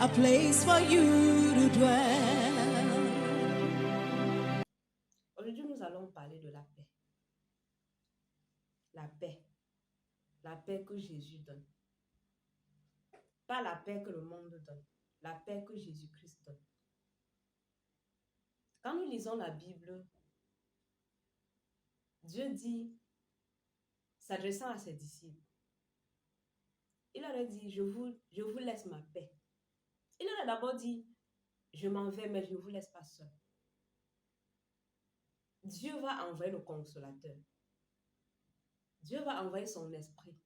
a place for you to dwell. Aujourd'hui, nous allons parler de la paix. La paix. La paix que Jésus donne. Pas la paix que le monde donne. La paix que Jésus-Christ donne. Quand nous lisons la Bible, Dieu dit, s'adressant à ses disciples, il leur a dit, je vous laisse ma paix. Il leur a d'abord dit, je m'en vais, mais je ne vous laisse pas seul. Dieu va envoyer le consolateur. Dieu va envoyer son esprit.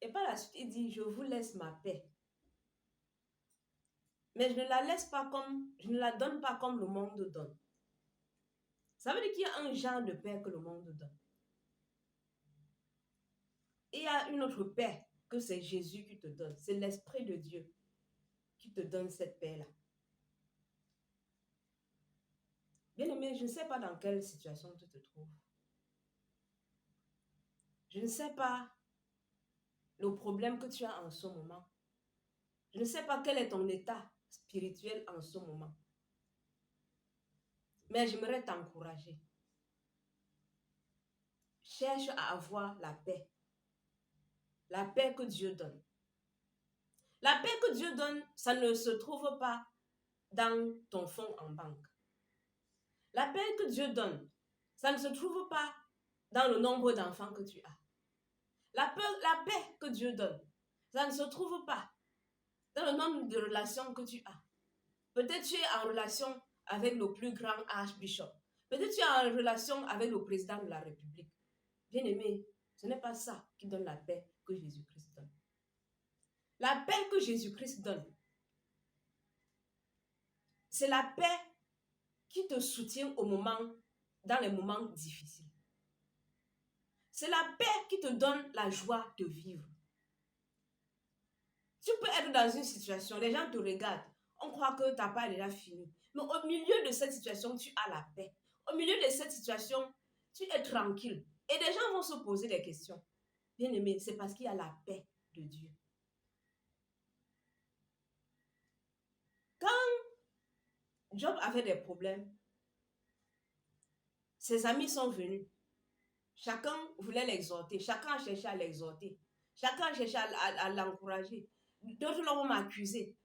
Et par la suite, il dit, je vous laisse ma paix. Mais je ne la donne pas comme le monde donne. Ça veut dire qu'il y a un genre de paix que le monde donne. Et il y a une autre paix que c'est Jésus qui te donne. C'est l'Esprit de Dieu qui te donne cette paix-là. Bien-aimé, je ne sais pas dans quelle situation tu te trouves. Je ne sais pas le problème que tu as en ce moment. Je ne sais pas quel est ton état spirituel en ce moment. Mais j'aimerais t'encourager. Cherche à avoir la paix. La paix que Dieu donne. La paix que Dieu donne, ça ne se trouve pas dans ton fonds en banque. La paix que Dieu donne, ça ne se trouve pas dans le nombre d'enfants que tu as. La paix que Dieu donne, ça ne se trouve pas dans le nombre de relations que tu as. Peut-être tu es en relation avec le plus grand archbishop. Peut-être tu es en relation avec le président de la République. Bien-aimé, ce n'est pas ça qui donne la paix que Jésus-Christ donne. La paix que Jésus-Christ donne, c'est la paix qui te soutient dans les moments difficiles. C'est la paix qui te donne la joie de vivre. Tu peux être dans une situation, les gens te regardent, on croit que ta part est déjà finie. Mais au milieu de cette situation, tu as la paix. Au milieu de cette situation, tu es tranquille. Et des gens vont se poser des questions. Bien-aimé, c'est parce qu'il y a la paix de Dieu. Quand Job avait des problèmes, ses amis sont venus. Chacun voulait l'exhorter. Chacun a cherché à l'exhorter. Chacun a cherché à l'encourager. D'autres l'ont accusé.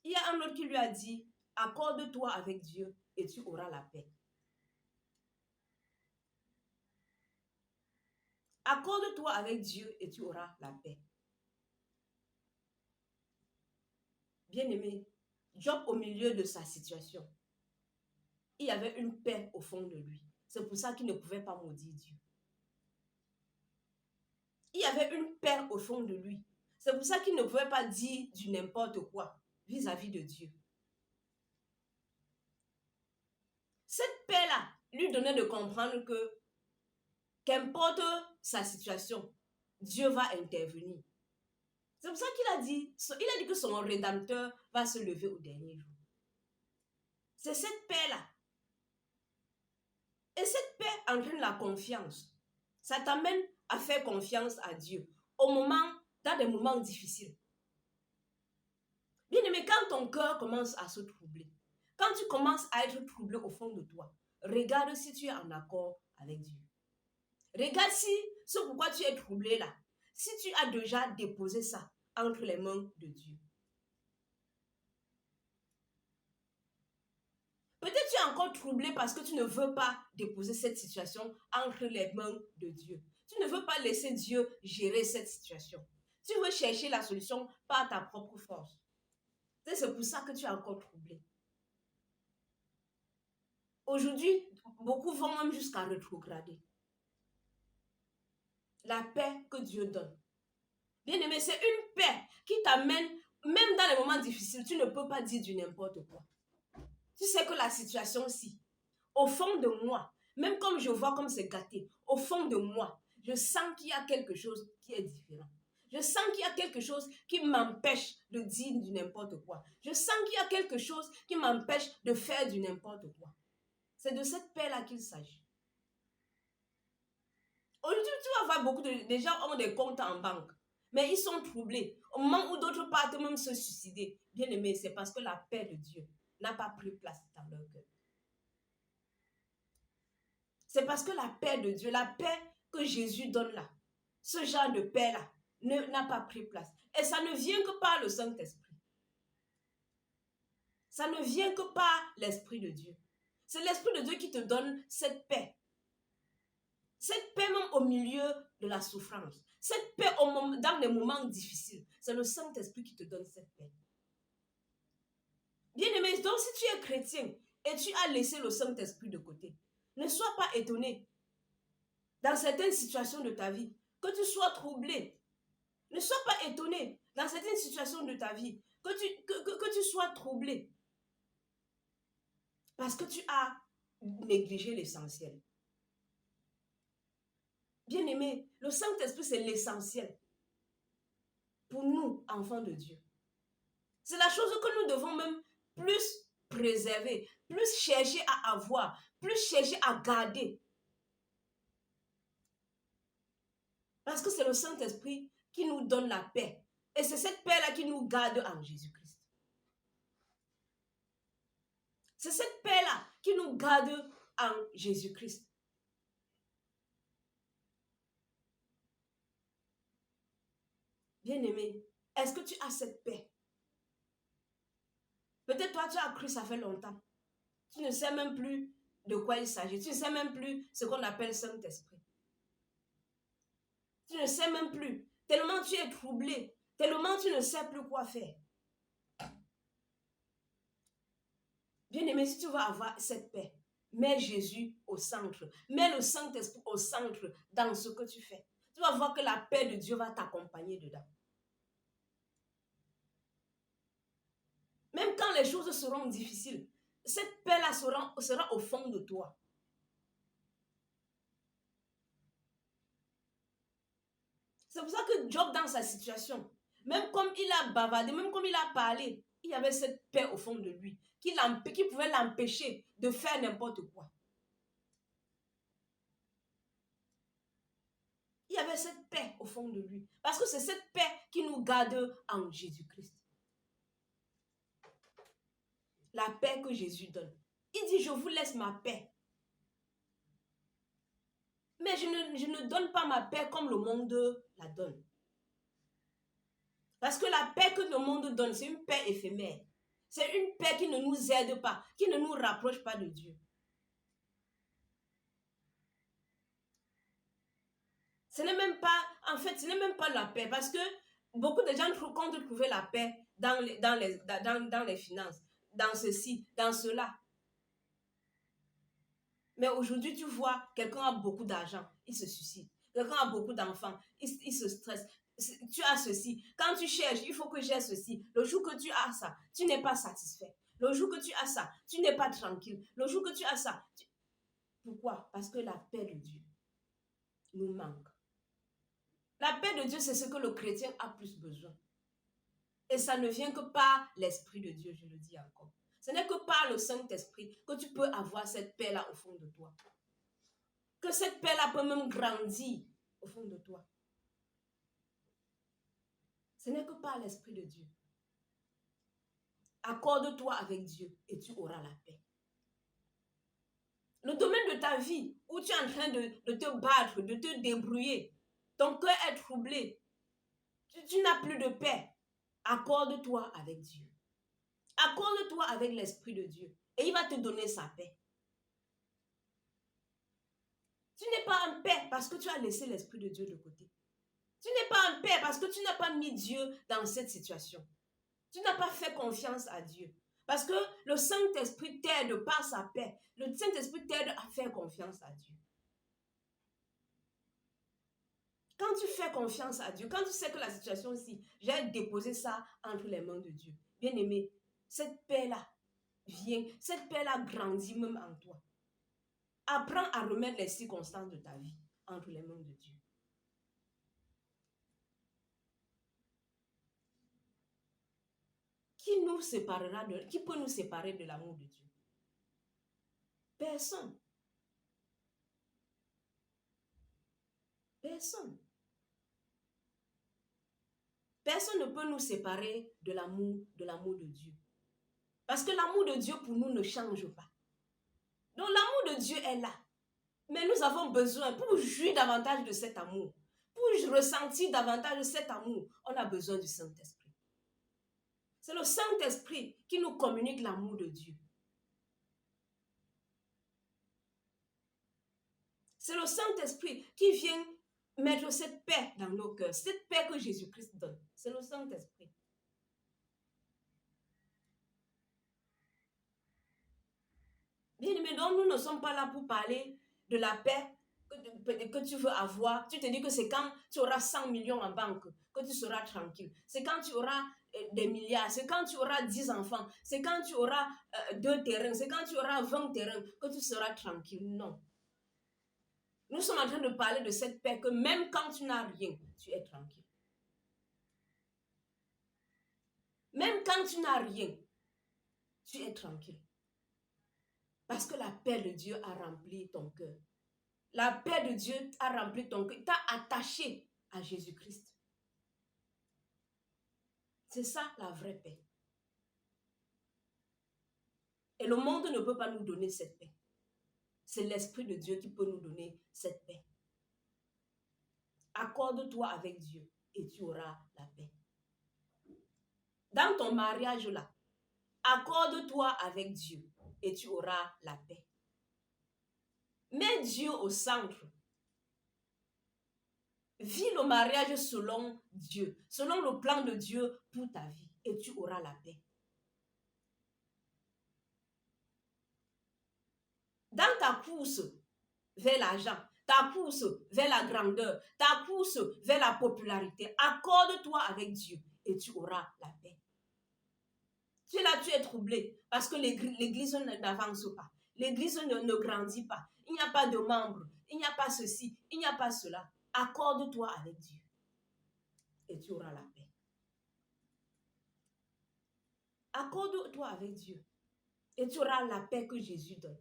Il y a un autre qui lui a dit, accorde-toi avec Dieu et tu auras la paix. Accorde-toi avec Dieu et tu auras la paix. Bien-aimé, Job au milieu de sa situation, il y avait une paix au fond de lui. C'est pour ça qu'il ne pouvait pas maudire Dieu. Il y avait une paix au fond de lui. C'est pour ça qu'il ne pouvait pas dire du n'importe quoi vis-à-vis de Dieu. Cette paix-là lui donnait de comprendre que qu'importe sa situation, Dieu va intervenir. C'est pour ça qu'il a dit que son Rédempteur va se lever au dernier jour. C'est cette paix-là. Et cette paix entraîne la confiance. Ça t'amène à faire confiance à Dieu dans des moments difficiles. Bien aimé, quand ton cœur commence à se troubler, quand tu commences à être troublé au fond de toi, regarde si tu es en accord avec Dieu. Regarde si ce pourquoi tu es troublé là, si tu as déjà déposé ça entre les mains de Dieu. Peut-être tu es encore troublé parce que tu ne veux pas déposer cette situation entre les mains de Dieu. Tu ne veux pas laisser Dieu gérer cette situation. Tu veux chercher la solution par ta propre force. C'est pour ça que tu es encore troublé. Aujourd'hui, beaucoup vont même jusqu'à rétrograder. La paix que Dieu donne. Bien-aimé, c'est une paix qui t'amène, même dans les moments difficiles, tu ne peux pas dire du n'importe quoi. Tu sais que la situation-ci, au fond de moi, même comme je vois comme c'est gâté, au fond de moi, je sens qu'il y a quelque chose qui est différent. Je sens qu'il y a quelque chose qui m'empêche de dire du n'importe quoi. Je sens qu'il y a quelque chose qui m'empêche de faire du n'importe quoi. C'est de cette paix-là qu'il s'agit. Aujourd'hui, tu vas voir beaucoup de gens ont des comptes en banque. Mais ils sont troublés. Au moment où d'autres partent même se suicider, bien aimé, c'est parce que la paix de Dieu n'a pas pris place dans leur cœur. C'est parce que la paix de Dieu, la paix que Jésus donne là, ce genre de paix là, n'a pas pris place. Et ça ne vient que par le Saint-Esprit. Ça ne vient que par l'Esprit de Dieu. C'est l'Esprit de Dieu qui te donne cette paix. Cette paix même au milieu de la souffrance. Cette paix dans les moments difficiles. C'est le Saint-Esprit qui te donne cette paix. Bien-aimé, donc si tu es chrétien et tu as laissé le Saint-Esprit de côté, ne sois pas étonné dans certaines situations de ta vie que tu sois troublé. Ne sois pas étonné dans certaines situations de ta vie que tu sois troublé. Parce que tu as négligé l'essentiel. Bien-aimé, le Saint-Esprit, c'est l'essentiel pour nous, enfants de Dieu. C'est la chose que nous devons même plus préserver, plus chercher à avoir, plus chercher à garder. Parce que c'est le Saint-Esprit qui nous donne la paix. Et c'est cette paix-là qui nous garde en Jésus-Christ. C'est cette paix-là qui nous garde en Jésus-Christ. Bien-aimé, est-ce que tu as cette paix? Peut-être toi, tu as cru ça fait longtemps. Tu ne sais même plus de quoi il s'agit. Tu ne sais même plus ce qu'on appelle Saint-Esprit. Tu ne sais même plus. Tellement tu es troublé. Tellement tu ne sais plus quoi faire. Bien-aimé, si tu veux avoir cette paix, mets Jésus au centre. Mets le Saint-Esprit au centre dans ce que tu fais. Tu vas voir que la paix de Dieu va t'accompagner dedans. Même quand les choses seront difficiles, cette paix-là sera au fond de toi. C'est pour ça que Job, dans sa situation, même comme il a bavardé, même comme il a parlé, il y avait cette paix au fond de lui qui pouvait l'empêcher de faire n'importe quoi. Il y avait cette paix au fond de lui. Parce que c'est cette paix qui nous garde en Jésus-Christ. La paix que Jésus donne. Il dit, je vous laisse ma paix. Mais je ne donne pas ma paix comme le monde la donne. Parce que la paix que le monde donne, c'est une paix éphémère. C'est une paix qui ne nous aide pas, qui ne nous rapproche pas de Dieu. Ce n'est même pas, en fait, ce n'est même pas la paix. Parce que beaucoup de gens comptent trouver la paix dans les finances, dans ceci, dans cela. Mais aujourd'hui, tu vois, quelqu'un a beaucoup d'argent, il se suicide. Quelqu'un a beaucoup d'enfants, il se stresse. Tu as ceci. Quand tu cherches, il faut que j'ai ceci. Le jour que tu as ça, tu n'es pas satisfait. Le jour que tu as ça, tu n'es pas tranquille. Le jour que tu as ça. Pourquoi? Parce que la paix de Dieu nous manque. La paix de Dieu, c'est ce que le chrétien a plus besoin. Et ça ne vient que par l'Esprit de Dieu, je le dis encore. Ce n'est que par le Saint-Esprit que tu peux avoir cette paix-là au fond de toi. Que cette paix-là peut même grandir au fond de toi. Ce n'est que par l'Esprit de Dieu. Accorde-toi avec Dieu et tu auras la paix. Le domaine de ta vie où tu es en train de te battre, de te débrouiller, ton cœur est troublé, tu n'as plus de paix. Accorde-toi avec Dieu. Accorde-toi avec l'Esprit de Dieu et il va te donner sa paix. Tu n'es pas en paix parce que tu as laissé l'Esprit de Dieu de côté. Tu n'es pas en paix parce que tu n'as pas mis Dieu dans cette situation. Tu n'as pas fait confiance à Dieu. Parce que le Saint-Esprit t'aide par sa paix. Le Saint-Esprit t'aide à faire confiance à Dieu. Quand tu fais confiance à Dieu, quand tu sais que la situation ici, j'ai déposé ça entre les mains de Dieu. Bien aimé, cette paix-là vient, cette paix-là grandit même en toi. Apprends à remettre les circonstances de ta vie entre les mains de Dieu. Qui peut nous séparer de l'amour de Dieu? Personne. Personne. Personne ne peut nous séparer de l'amour de Dieu. Parce que l'amour de Dieu pour nous ne change pas. Donc l'amour de Dieu est là. Mais nous avons besoin, pour jouir davantage de cet amour, pour ressentir davantage de cet amour, on a besoin du Saint-Esprit. C'est le Saint-Esprit qui nous communique l'amour de Dieu. C'est le Saint-Esprit qui vient mettre cette paix dans nos cœurs, cette paix que Jésus-Christ donne. C'est le Saint-Esprit. Bien aimé, donc nous ne sommes pas là pour parler de la paix que tu veux avoir. Tu te dis que c'est quand tu auras 100 millions en banque que tu seras tranquille. C'est quand tu auras des milliards, c'est quand tu auras 10 enfants, c'est quand tu auras 2 terrains, c'est quand tu auras 20 terrains que tu seras tranquille. Non. Nous sommes en train de parler de cette paix que même quand tu n'as rien, tu es tranquille. Même quand tu n'as rien, tu es tranquille. Parce que la paix de Dieu a rempli ton cœur. La paix de Dieu a rempli ton cœur. T'a attaché à Jésus-Christ. C'est ça la vraie paix. Et le monde ne peut pas nous donner cette paix. C'est l'Esprit de Dieu qui peut nous donner cette paix. Accorde-toi avec Dieu et tu auras la paix. Dans ton mariage là, accorde-toi avec Dieu et tu auras la paix. Mets Dieu au centre. Vis le mariage selon Dieu, selon le plan de Dieu pour ta vie et tu auras la paix. Dans ta course vers l'argent, ta course vers la grandeur, ta course vers la popularité, accorde-toi avec Dieu et tu auras la paix. Tu es là, tu es troublé parce que l'église n'avance pas. L'église ne grandit pas. Il n'y a pas de membres. Il n'y a pas ceci. Il n'y a pas cela. Accorde-toi avec Dieu et tu auras la paix. Accorde-toi avec Dieu et tu auras la paix que Jésus donne.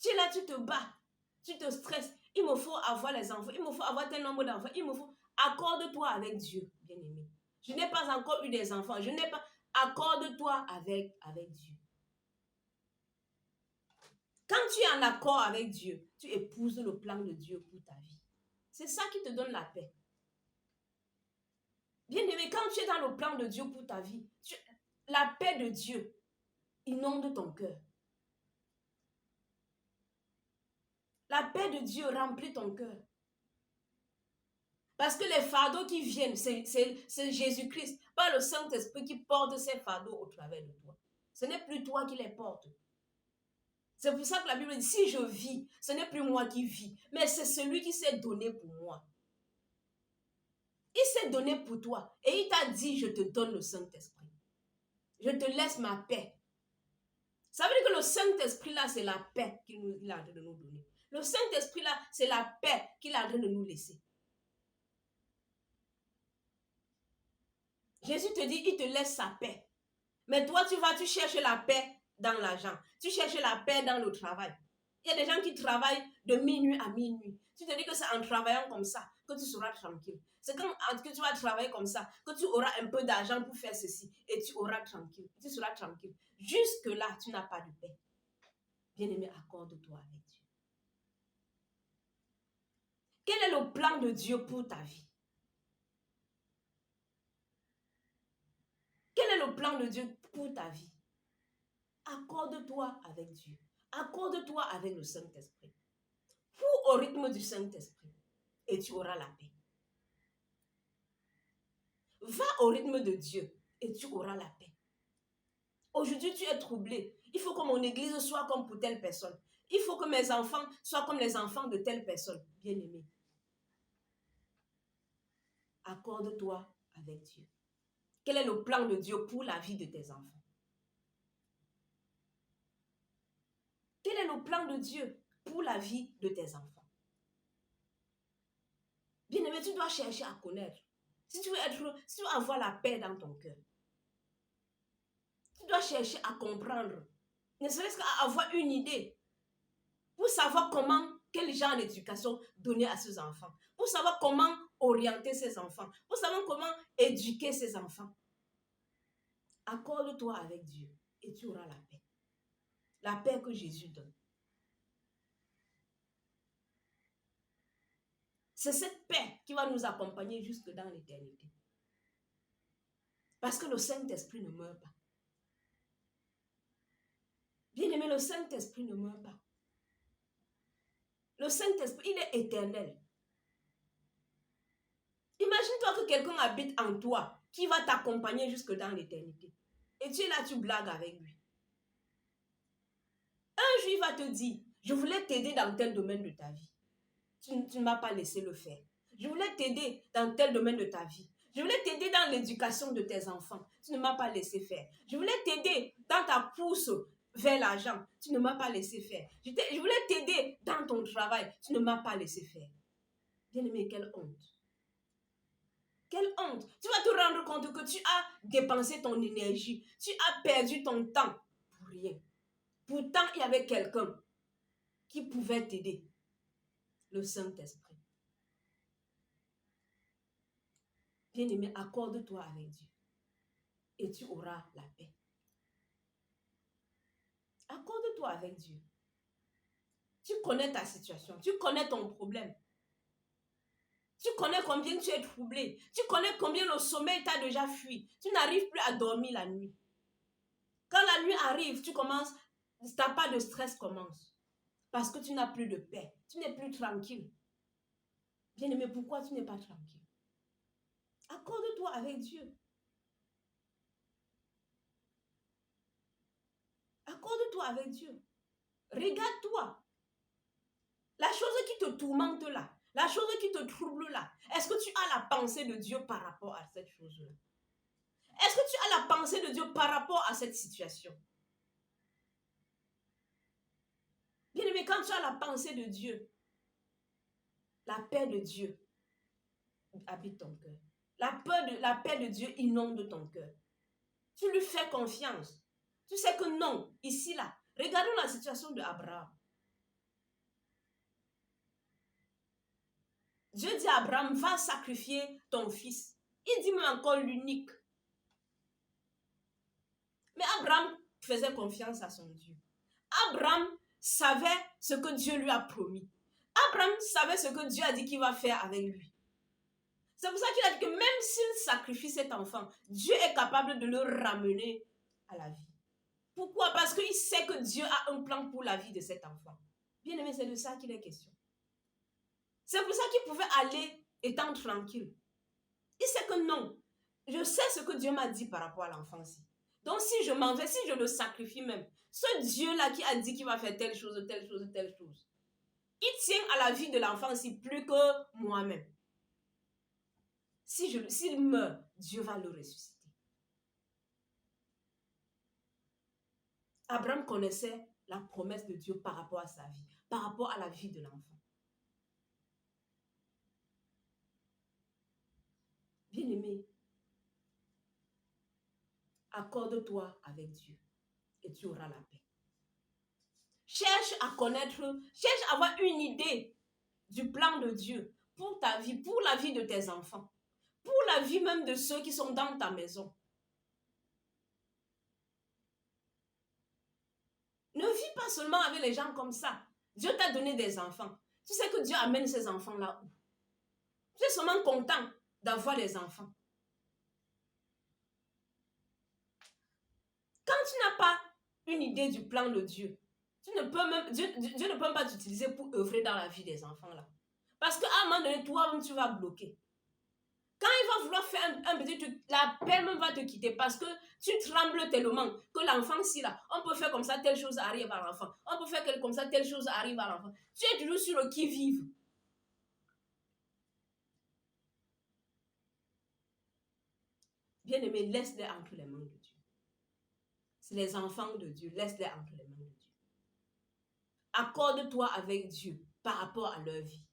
Tu es là, tu te bats, tu te stresses. Il me faut avoir les enfants, il me faut avoir tel nombre d'enfants, il me faut... Accorde-toi avec Dieu, bien-aimé. Je n'ai pas encore eu des enfants, je n'ai pas... Accorde-toi avec Dieu. Quand tu es en accord avec Dieu, tu épouses le plan de Dieu pour ta vie. C'est ça qui te donne la paix. Bien-aimé, quand tu es dans le plan de Dieu pour ta vie, la paix de Dieu inonde ton cœur. La paix de Dieu remplit ton cœur. Parce que les fardeaux qui viennent, c'est Jésus-Christ, pas le Saint-Esprit qui porte ces fardeaux au travers de toi. Ce n'est plus toi qui les portes. C'est pour ça que la Bible dit, si je vis, ce n'est plus moi qui vis, mais c'est celui qui s'est donné pour moi. Il s'est donné pour toi et il t'a dit, je te donne le Saint-Esprit. Je te laisse ma paix. Ça veut dire que le Saint-Esprit là, c'est la paix qu'il est en train de nous donner. Le Saint-Esprit là, c'est la paix qu'il est en train de nous laisser. Jésus te dit, il te laisse sa paix. Mais toi, tu cherches la paix dans l'argent. Tu cherches la paix dans le travail. Il y a des gens qui travaillent de minuit à minuit. Tu te dis que c'est en travaillant comme ça que tu seras tranquille. C'est quand que tu vas travailler comme ça que tu auras un peu d'argent pour faire ceci et tu auras tranquille. Tu seras tranquille. Jusque-là, tu n'as pas de paix. Bien-aimé, accorde-toi avec Dieu. Quel est le plan de Dieu pour ta vie? Quel est le plan de Dieu pour ta vie? Accorde-toi avec Dieu. Accorde-toi avec le Saint-Esprit. Fous au rythme du Saint-Esprit et tu auras la paix. Va au rythme de Dieu et tu auras la paix. Aujourd'hui, tu es troublé. Il faut que mon église soit comme pour telle personne. Il faut que mes enfants soient comme les enfants de telle personne. Bien-aimé, accorde-toi avec Dieu. Quel est le plan de Dieu pour la vie de tes enfants? Quel est le plan de Dieu pour la vie de tes enfants? Bien-aimé, tu dois chercher à connaître. Si tu veux avoir la paix dans ton cœur, tu dois chercher à comprendre, ne serait-ce qu'à avoir une idée pour savoir comment quel genre d'éducation donner à ses enfants, pour savoir comment orienter ses enfants, pour savoir comment éduquer ses enfants. Accorde-toi avec Dieu et tu auras la paix. La paix que Jésus donne. C'est cette paix qui va nous accompagner jusque dans l'éternité. Parce que le Saint-Esprit ne meurt pas. Bien-aimé, le Saint-Esprit ne meurt pas. Le Saint-Esprit, il est éternel. Imagine-toi que quelqu'un habite en toi, qui va t'accompagner jusque dans l'éternité. Et tu es là, tu blagues avec lui. Un jour, il va te dire, je voulais t'aider dans tel domaine de ta vie. Tu ne m'as pas laissé le faire. Je voulais t'aider dans tel domaine de ta vie. Je voulais t'aider dans l'éducation de tes enfants. Tu ne m'as pas laissé faire. Je voulais t'aider dans ta course vers l'argent. Tu ne m'as pas laissé faire. Je voulais t'aider dans ton travail. Tu ne m'as pas laissé faire. Bien-aimé, quelle honte. Quelle honte. Tu vas te rendre compte que tu as dépensé ton énergie. Tu as perdu ton temps pour rien. Pourtant, il y avait quelqu'un qui pouvait t'aider. Le Saint-Esprit. Bien-aimé, accorde-toi avec Dieu et tu auras la paix. Accorde-toi avec Dieu. Tu connais ta situation, tu connais ton problème. Tu connais combien tu es troublé. Tu connais combien le sommeil t'a déjà fui. Tu n'arrives plus à dormir la nuit. Quand la nuit arrive, tu commences, ta part de stress commence. Parce que tu n'as plus de paix. Tu n'es plus tranquille. Bien-aimé, pourquoi tu n'es pas tranquille? Accorde-toi avec Dieu. Accorde-toi avec Dieu. Regarde-toi. La chose qui te tourmente là, la chose qui te trouble là, est-ce que tu as la pensée de Dieu par rapport à cette chose-là? Est-ce que tu as la pensée de Dieu par rapport à cette situation? Bien-aimé, quand tu as la pensée de Dieu, la paix de Dieu habite ton cœur. La paix de Dieu inonde ton cœur. Tu lui fais confiance. Tu sais que non, ici, là, regardons la situation d'Abraham. Dieu dit à Abraham, va sacrifier ton fils. Il dit même encore l'unique. Mais Abraham faisait confiance à son Dieu. Abraham savait ce que Dieu lui a promis. Abraham savait ce que Dieu a dit qu'il va faire avec lui. C'est pour ça qu'il a dit que même s'il sacrifie cet enfant, Dieu est capable de le ramener à la vie. Pourquoi? Parce qu'il sait que Dieu a un plan pour la vie de cet enfant. Bien aimé, c'est de ça qu'il est question. C'est pour ça qu'il pouvait aller étant tranquille. Il sait que non, je sais ce que Dieu m'a dit par rapport à l'enfant-ci. Donc si je m'en vais, si je le sacrifie même, ce Dieu-là qui a dit qu'il va faire telle chose, telle chose, telle chose, il tient à la vie de l'enfant-ci plus que moi-même. S'il meurt, Dieu va le ressusciter. Abraham connaissait la promesse de Dieu par rapport à sa vie, par rapport à la vie de l'enfant. Bien-aimé, accorde-toi avec Dieu et tu auras la paix. Cherche à connaître, cherche à avoir une idée du plan de Dieu pour ta vie, pour la vie de tes enfants, pour la vie même de ceux qui sont dans ta maison. Ne vis pas seulement avec les gens comme ça. Dieu t'a donné des enfants. Tu sais que Dieu amène ces enfants-là où? Tu es seulement content d'avoir les enfants. Quand tu n'as pas une idée du plan de Dieu, Dieu ne peut même pas t'utiliser pour œuvrer dans la vie des enfants là. Parce qu'à un moment donné, toi-même, tu vas bloquer. Quand il va vouloir faire un petit truc, la paix même va te quitter parce que tu trembles tellement que l'enfant, si là, on peut faire comme ça, telle chose arrive à l'enfant. On peut faire comme ça, telle chose arrive à l'enfant. Tu es toujours sur le qui-vive. Bien-aimé, laisse-les entre les mains de Dieu. C'est les enfants de Dieu, laisse-les entre les mains de Dieu. Accorde-toi avec Dieu par rapport à leur vie.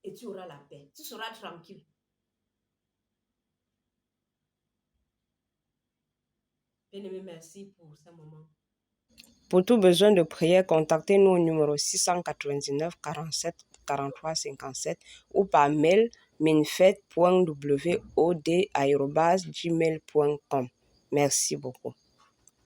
Et tu auras la paix. Tu seras tranquille. Bien-aimé, merci pour ce moment. Pour tout besoin de prière, contactez-nous au numéro 699 47 43 57 ou par mail minfet.wod@gmail.com. Merci beaucoup.